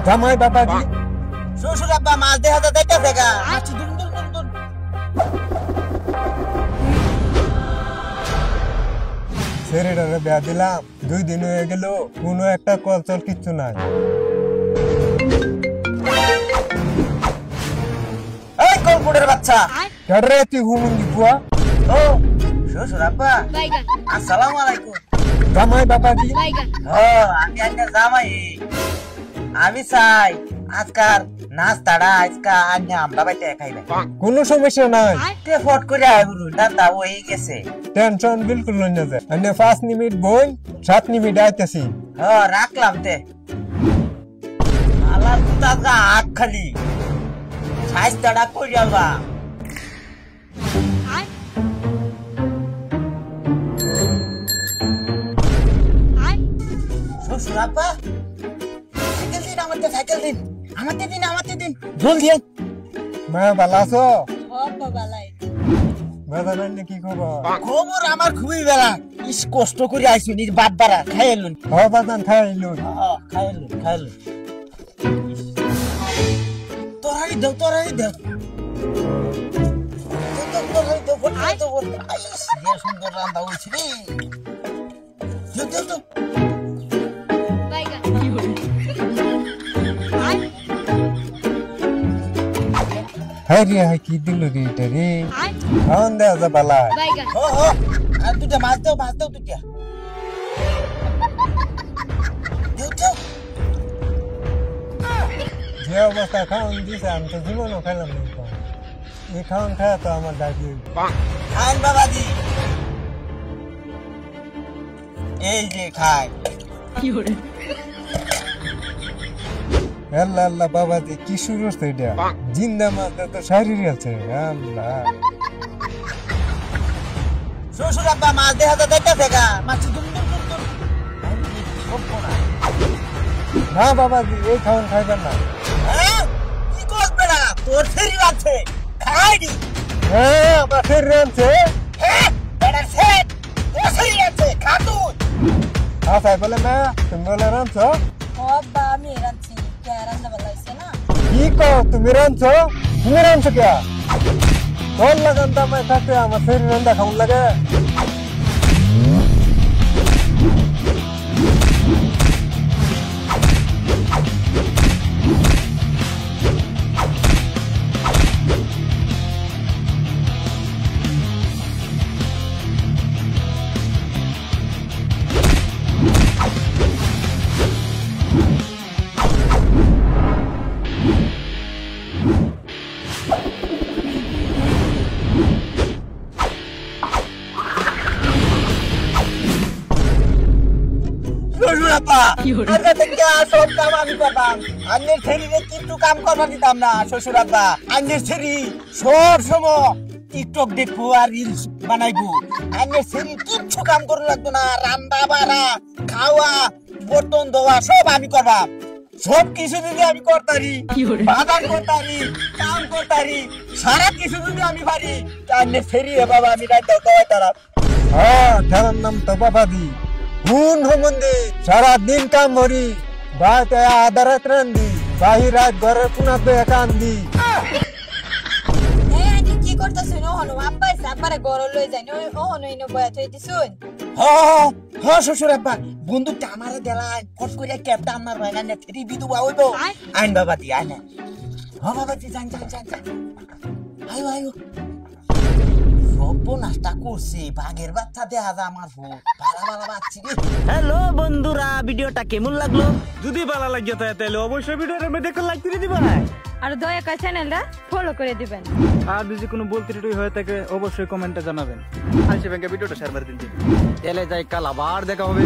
জামাই বাবাজি শ্বশুর আব্বা মাছ দেখা যাইতেছে গা আচ্ছা দুন দুন দুন দুন ছেড়েটারে বিয়া দিলাম 2 দিন হয়ে গেল কোনো একটা কল চল কিচ্ছু নাই। এই কলপুরের বাচ্চা কেডরে তুই হুমুন্দি বুয়া ও শ্বশুর আব্বা আসসালামু আলাইকুম। জামাই বাবাজি আমি আজকে জামাই আমি চাই আজকাল নাস্তাটা আজকা আগে আমরা বাইতে খাইবে কোনো সমস্যা নাই তে ফট করে আইবুরু দাদা হয়ে গেছে টেনশন বিলকুল লই না যায় আমি 5 মিনিট বই 7 মিনিট আইতাছি। রাখলাম তে আলার পুতা গা আখ খালি সাইজটাটা কইরাবা শ্বশুর আব্বা সাইকেল দিন আমাকে দিন জলদি মা ভালো আছো? বাবা বালাই বাবা নানি কি খবর? খবর আমার খুবই বেলা ইস কষ্ট করে আইছো নিজ বাদ বাড়া খাইলুন বাদান খাইলু খাইলুন তোরাই দাও সুন্দর রান্না হয়েছে রে দাও হাই রে হাই কি দিল রে এটা রে খাওন দেয়া যা বালা আর দুটা মাছ দাও দুটা যে অবস্থা খাওন দিছে আমি তো জীবনও খাইলাম না এই খাওন খায় তো আমার দাদি খান বাবাজি এই যে খায় আল্লাহ আল্লাহ বাবাজি কি শুরু হচ্ছে এটা জিন্দা মাছ তো শারীর আছে আল্লাহ শ্বশুর আব্বা মাছ দেখা যাইতেছে গা মাছ না বাবাজি এই খাওন খাইবেন না। কি করবে না তোর ফেরি আছে খাইনি হ্যাঁ আমার শরীর আছে বেটার সেট তোর ফেরি আছে খা তুই আচ্ছা বলে না তুমি বলে রাঁধছো বাবা আমি রাঁধছি কে রান্না বালাইছে না কি কো তুমি রাঁধছো কে তোর লাগান দামায় থাকতে আমার শরীর রান্না খাওন লাগে সব কাম আমি করতাম আন্নের ছেড়িরে কিন্তু কাম করবার দিতাম না শ্বশুর আব্বা আন্নের ছেড়ি সব সময় টিকটক দেখবো আর রিলস বানাইবো আন্নের ছেড়ি কিচ্ছু কাম করে লাগতো না রান্না বাড়া খাওয়া বর্তন ধোয়া সব আমি করবাম সব কিছু যদি আমি করতারি বাজার করতারি কাম করতারি সারা কিছু যদি আমি পারি আন্নের ছেড়ি হে বাবা আমি রাইতে খাওয়াই তারা হ্যাঁ তার নাম তো বাবাজি গুণ সম্বন্ধে সারা দিন কাম করি বাড়িতে আধা রাত রান্ধি বাহির রাত ঘরের কোনাতে কান্দি আন্টি কি করতেছ হনো আব্বা আব্বারে গরল লই যাই ও হনো ইনো বয়া থই দিছুন শ্বশুর আব্বা বন্দুকটা আমারে দেলাই ফট করে ক্যাপটা আমার ভাইনা ফেরি বিদুবা হইবো আইন বাবা দি আইন বাবা দি যান আয়ো নাস্তা করছি বাঘের বাচ্চা দেখা যায় আমার ভালো বাচ্চি হ্যালো বন্ধুরা ভিডিওটা কেমন লাগলো যদি ভালো লাগে তাহলে অবশ্যই ভিডিওর মধ্যে একটা লাইক দিয়ে দিবা আর দয়া করে চ্যানেলটা ফলো করে দিবেন আর যদি কোনো বলতে হয়ে থাকে অবশ্যই কমেন্টে জানাবেন আর সে ব্যাংকে ভিডিওটা শেয়ার করে দিন তাহলে যাই কাল আবার দেখা হবে।